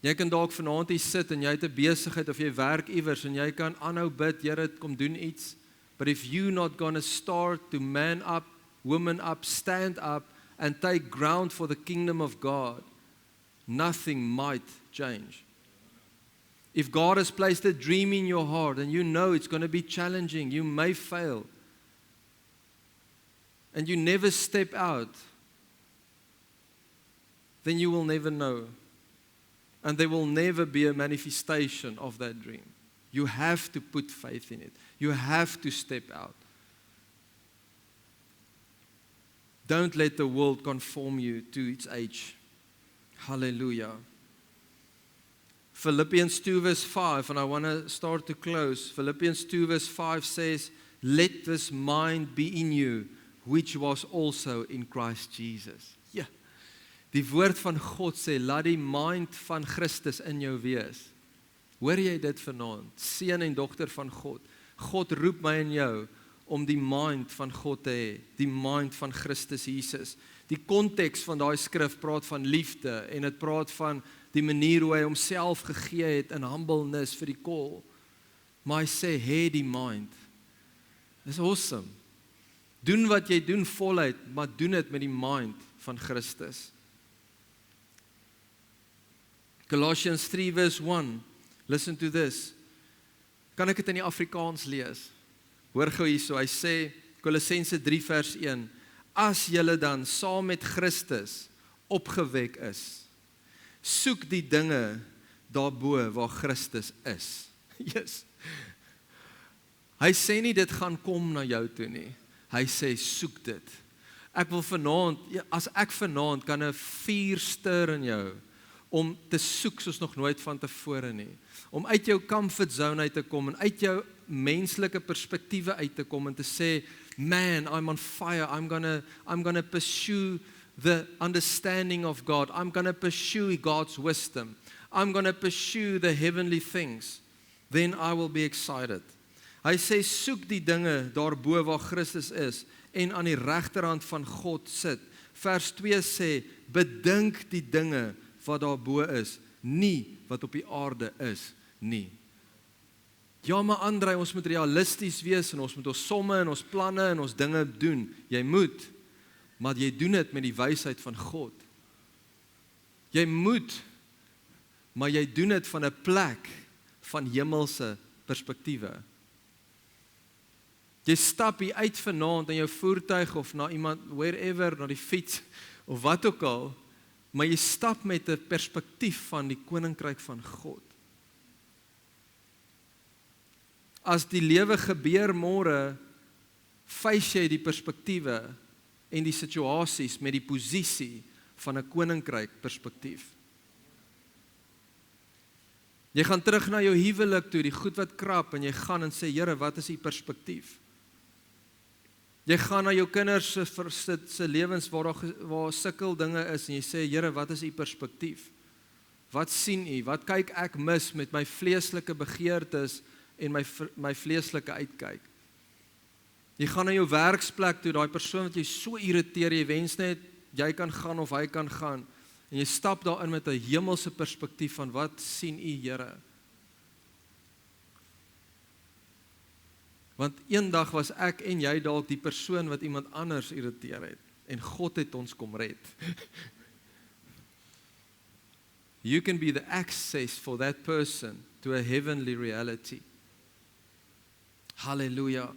Jy kan dalk vanaand hier sit en jy het 'n besigheid of jy werk iewers en jy kan aanhou bid, Here, kom doen iets. But if you're not going to start to man up, woman up, stand up and take ground for the kingdom of God, nothing might change. If God has placed a dream in your heart and you know it's going to be challenging, you may fail, and you never step out, then you will never know. And there will never be a manifestation of that dream. You have to put faith in it. You have to step out. Don't let the world conform you to its age. Hallelujah. Philippians 2 verse 5, and I want to start to close. Philippians 2 verse 5 says, let this mind be in you, which was also in Christ Jesus. Ja, die woord van God sê, laat die mind van Christus in jou wees. Hoor jy dit vanaand? Seun en dogter van God. God roep my en jou om die mind van God te hê, die mind van Christus Jesus. Die konteks van daai skrif praat van liefde en dit praat van die manier hoe hy homself gegee het in humbleness vir die call. Maar hy sê, hê die mind. Dis awesome. Doen wat jy doen voluit, maar doen dit met die mind van Christus. Colossians 3 verse 1. Listen to this. Kan ek dit in die Afrikaans lees? Hoor gou hierso, hy sê, Kolossense 3 vers 1, as julle dan saam met Christus opgewek is, soek die dinge daarbo waar Christus is. Yes. Hy sê nie dit gaan kom na jou toe nie. Hy sê soek dit. Ek wil vanaand, as ek vanaand kan 'n vuur stuur in jou, om te soek soos nog nooit van tevore nie. Om uit jou comfort zone uit te kom en uit jou menslike perspektiewe uit te kom en te sê, man, I'm on fire, I'm gonna pursue the understanding of God, I'm gonna pursue God's wisdom, I'm gonna pursue the heavenly things, then I will be excited. Hy sê, soek die dinge daarbo waar Christus is en aan die regterhand van God sit. Vers 2 sê, bedink die dinge wat daarbo is, nie wat op die aarde is nie. Ja, maar André, ons moet realisties wees en ons moet ons somme en ons planne en ons dinge doen. Jy moet, maar jy doen dit met die wysheid van God. Jy moet, maar jy doen dit van 'n plek van hemelse perspektiewe. Jy stap hier uit vanaand in jou voertuig of na iemand, wherever, na die fiets of wat ook al, maar jy stap met 'n perspektief van die koninkryk van God. As die lewe gebeur môre, face jy die perspektiewe en die situasies met die posisie van 'n koninkryk perspektief. Jy gaan terug na jou huwelik toe, die goed wat krap, en jy gaan en sê, Here, wat is die perspektief? Jy gaan na jou kinders se lewens waar sukkel dinge is, en jy sê, Here, wat is u perspektief? Wat sien u? Wat kyk ek mis met my vleeslike begeertes en my vleeslike uitkyk? Jy gaan na jou werksplek toe, daai persoon wat jy so irriteer, jy wens net, jy kan gaan of hy kan gaan, en jy stap daarin met 'n hemelse perspektief van wat sien u, Here? Want eendag was ek en jy dalk die persoon wat iemand anders irriteer het, en God het ons kom red. You can be the access for that person to a heavenly reality. Hallelujah.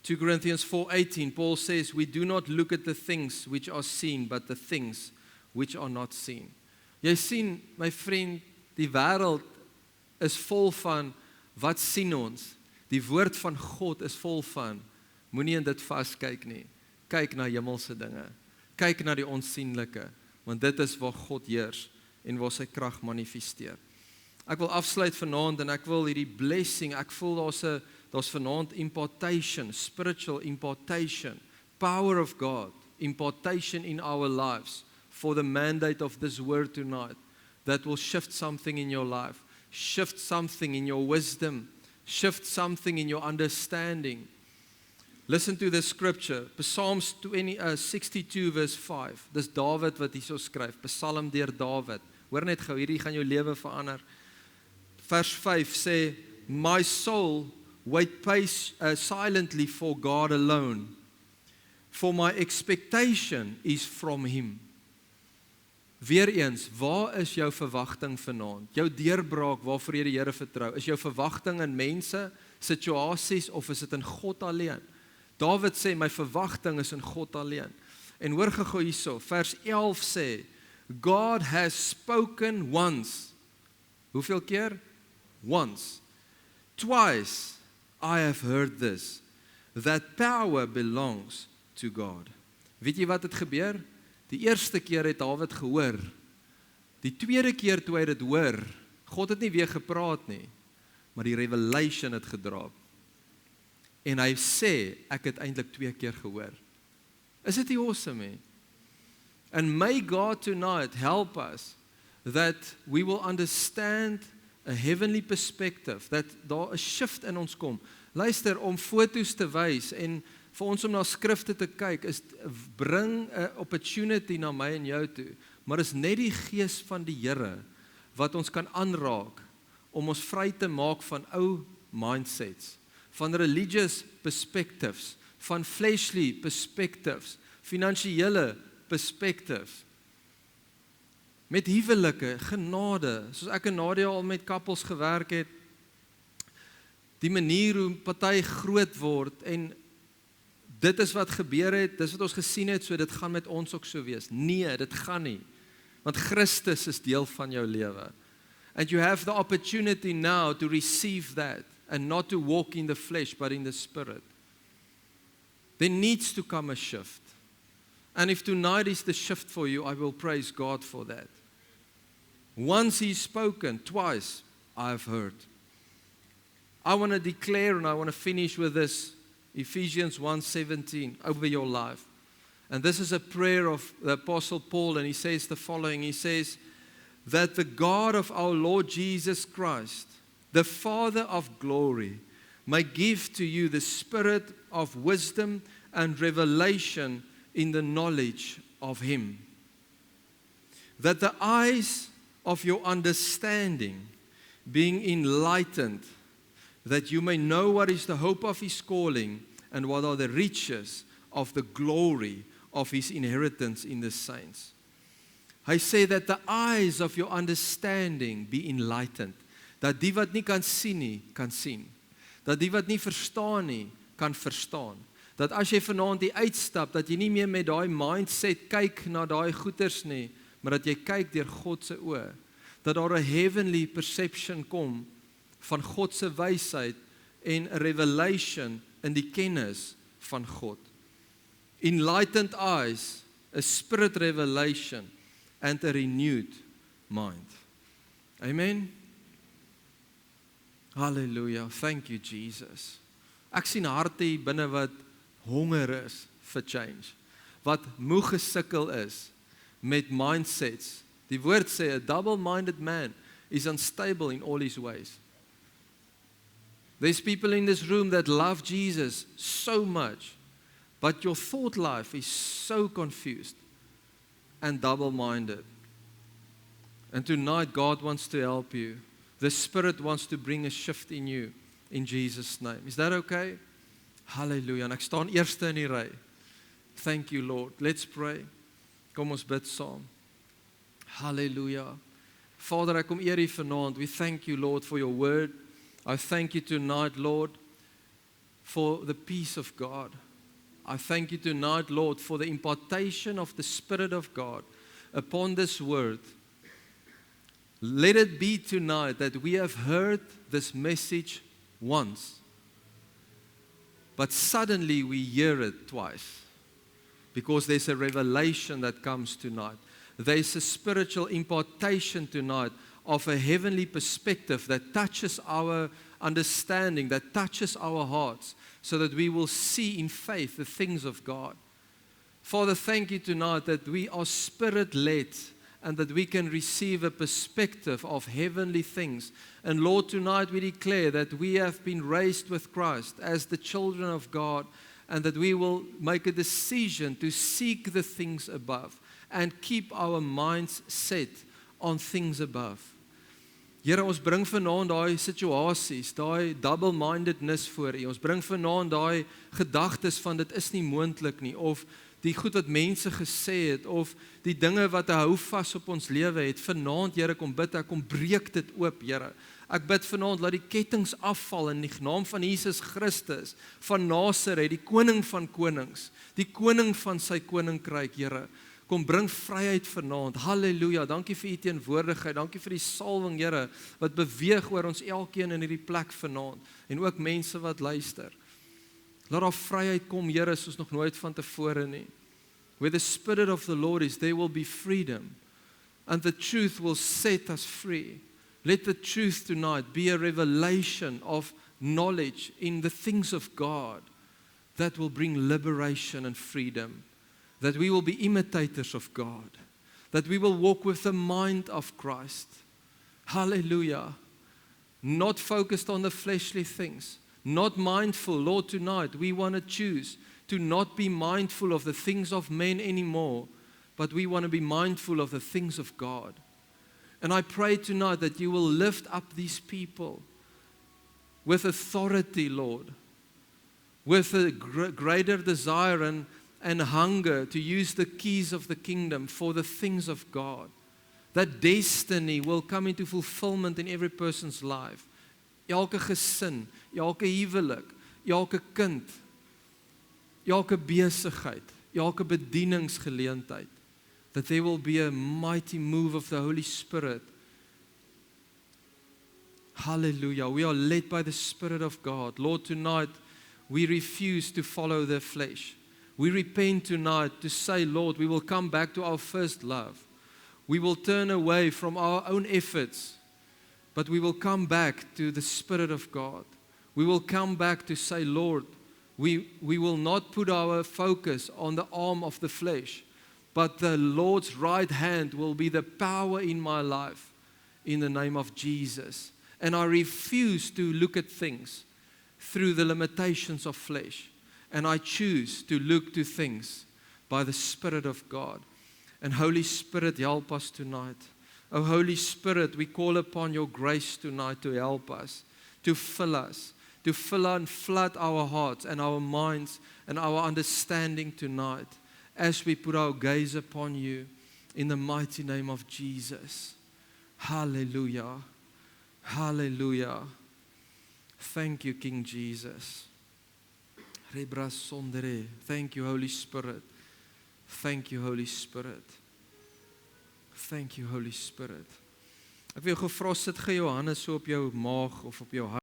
2 Corinthians 4:18, Paul says, we do not look at the things which are seen, but the things which are not seen. Jy sien, my vriend, die wêreld is vol van, wat sien ons? Die woord van God is vol van, moenie in dit vaskyk nie. Kyk na hemelse dinge. Kyk na die onsienlike, want dit is waar God heers en waar sy krag manifesteer. Ek wil afsluit vanaand en ek wil hierdie blessing, ek voel daar's vanaand impartation, spiritual impartation, power of God, impartation in our lives for the mandate of this word tonight that will shift something in your life, shift something in your wisdom, shift something in your understanding. Listen to this scripture, Psalms 62 verse 5. Dis Dawid wat hierso skryf, Psalm deur Dawid. Hoor net gou, hierdie gaan jou lewe verander. Vers 5 sê, my soul wait silently for God alone, for my expectation is from him. Weereens, waar is jou verwagting vanaand? Jou deurbraak waarvoor jy die Here vertrou? Is jou verwagting in mense, situasies, of is dit in God alleen? Dawid sê, my verwagting is in God alleen. En hoor gou hierso, vers 11 sê, God has spoken once. Hoeveel keer? Once. Twice I have heard this, that power belongs to God. Weet jy wat het gebeur? Die eerste keer het Dawid gehoor, Die tweede keer toe hy dit hoor, God het nie weer gepraat nie, maar die revelation het gedra. En hy sê, ek het eintlik 2 keer gehoor. Is dit nie awesome, he? And may God tonight help us that we will understand a heavenly perspective, that daar 'n shift in ons kom. Luister, om foto's te wys en vir ons om na skrifte te kyk, bring 'n opportunity na my en jou toe, maar is net die gees van die Here wat ons kan aanraak om ons vry te maak van ou mindsets, van religious perspectives, van fleshly perspectives, finansiële perspectives. Met huwelike, genade, soos ek en Nadia al met couples gewerk het, die manier hoe party groot word en dit is wat gebeur het, dis wat ons gesien het, so dit gaan met ons ook so wees. Nee, dit gaan nie. Want Christus is deel van jou lewe. And you have the opportunity now to receive that and not to walk in the flesh but in the spirit. There needs to come a shift. And if tonight is the shift for you, I will praise God for that. Once He's spoken, twice I have heard. I want to declare and I want to finish with this, Ephesians 1:17 over your life. And this is a prayer of the Apostle Paul, and he says the following. He says, that the God of our Lord Jesus Christ, the Father of glory, may give to you the spirit of wisdom and revelation in the knowledge of Him. That the eyes of your understanding being enlightened, that you may know what is the hope of His calling and what are the riches of the glory of His inheritance in the saints. Hy sê that the eyes of your understanding be enlightened. Dat die wat nie kan sien nie, kan sien. Dat die wat nie verstaan nie, kan verstaan. Dat as jy vanaand die uitstap, dat jy nie meer met daai mindset kyk na daai goeters nie, maar dat jy kyk deur God se oë. Dat daar 'n heavenly perception kom van God se wysheid en 'n revelation in die kennis van God. Enlightened eyes, a spirit revelation and a renewed mind. Amen. Hallelujah. Thank you, Jesus. Ek sien harte hier binne wat honger is vir change. Wat moeg gesukkel is met mindsets. Die woord sê, a double-minded man is unstable in all his ways. There's people in this room that love Jesus so much, but your thought life is so confused and double-minded. And tonight God wants to help you. The Spirit wants to bring a shift in you in Jesus' name. Is that okay? Hallelujah. En ek staan eerste in die ry. Thank you, Lord. Let's pray. Kom ons bid saam. Hallelujah. Father, ek kom eer U vanaand. We thank you, Lord, for your word. I thank you tonight, Lord, for the peace of God. I thank you tonight, Lord, for the impartation of the Spirit of God upon this word. Let it be tonight that we have heard this message once, but suddenly we hear it twice, because there's a revelation that comes tonight. There's a spiritual impartation tonight of a heavenly perspective that touches our understanding, that touches our hearts, so that we will see in faith the things of God. Father, thank you tonight that we are Spirit-led and that we can receive a perspective of heavenly things. And Lord, tonight we declare that we have been raised with Christ as the children of God, and that we will make a decision to seek the things above and keep our minds set on things above. Here, ons bring vanaand daai situasies, daai double-mindedness voor U. Ons bring vanaand daai gedagtes van dit is nie moontlik nie, of die goed wat mense gesê het, of die dinge wat 'n houvas op ons lewe het. Vanaand, Here, kom bid ek, kom breek dit oop, Here. Ek bid vanaand, laat die kettinge afval in die naam van Jesus Christus, van Nasaret, die koning van konings, die koning van sy koninkryk, Here. Kom bring vryheid vanaand. Halleluja. Dankie vir U teenwoordigheid. Dankie vir die salwing, Here, wat beweeg oor ons elkeen in hierdie plek vanaand, en ook mense wat luister. Laat daar vryheid kom, Here, soos nog nooit van tevore nie. Where the Spirit of the Lord is, there will be freedom. and the truth will set us free. Let the truth tonight be a revelation of knowledge in the things of God that will bring liberation and freedom. That we will be imitators of God. That we will walk with the mind of Christ. Hallelujah. Not focused on the fleshly things. Not mindful, Lord, tonight we want to choose to not be mindful of the things of men anymore, but we want to be mindful of the things of God. And I pray tonight that you will lift up these people with authority, Lord, with a greater desire and hunger to use the keys of the kingdom for the things of God. That destiny will come into fulfillment in every person's life. Elke gesin, elke huwelik, elke kind, elke besigheid, elke bedieningsgeleentheid. That there will be a mighty move of the Holy Spirit. Hallelujah. We are led by the Spirit of God. Lord, tonight we refuse to follow the flesh. We repent tonight to say, Lord, we will come back to our first love. We will turn away from our own efforts, but we will come back to the Spirit of God. We will come back to say, Lord, we will not put our focus on the arm of the flesh, but the Lord's right hand will be the power in my life in the name of Jesus. And I refuse to look at things through the limitations of flesh. And I choose to look to things by the Spirit of God. And Holy Spirit, help us tonight. Oh, Holy Spirit, we call upon your grace tonight to help us, to fill and flood our hearts and our minds and our understanding tonight as we put our gaze upon you in the mighty name of Jesus. Hallelujah. Hallelujah. Thank you, King Jesus. Thank you, Holy Spirit. Thank you, Holy Spirit. Thank you, Holy Spirit. Ek wil jou gevra, sit jy jou hande so op jou maag of op jou hart.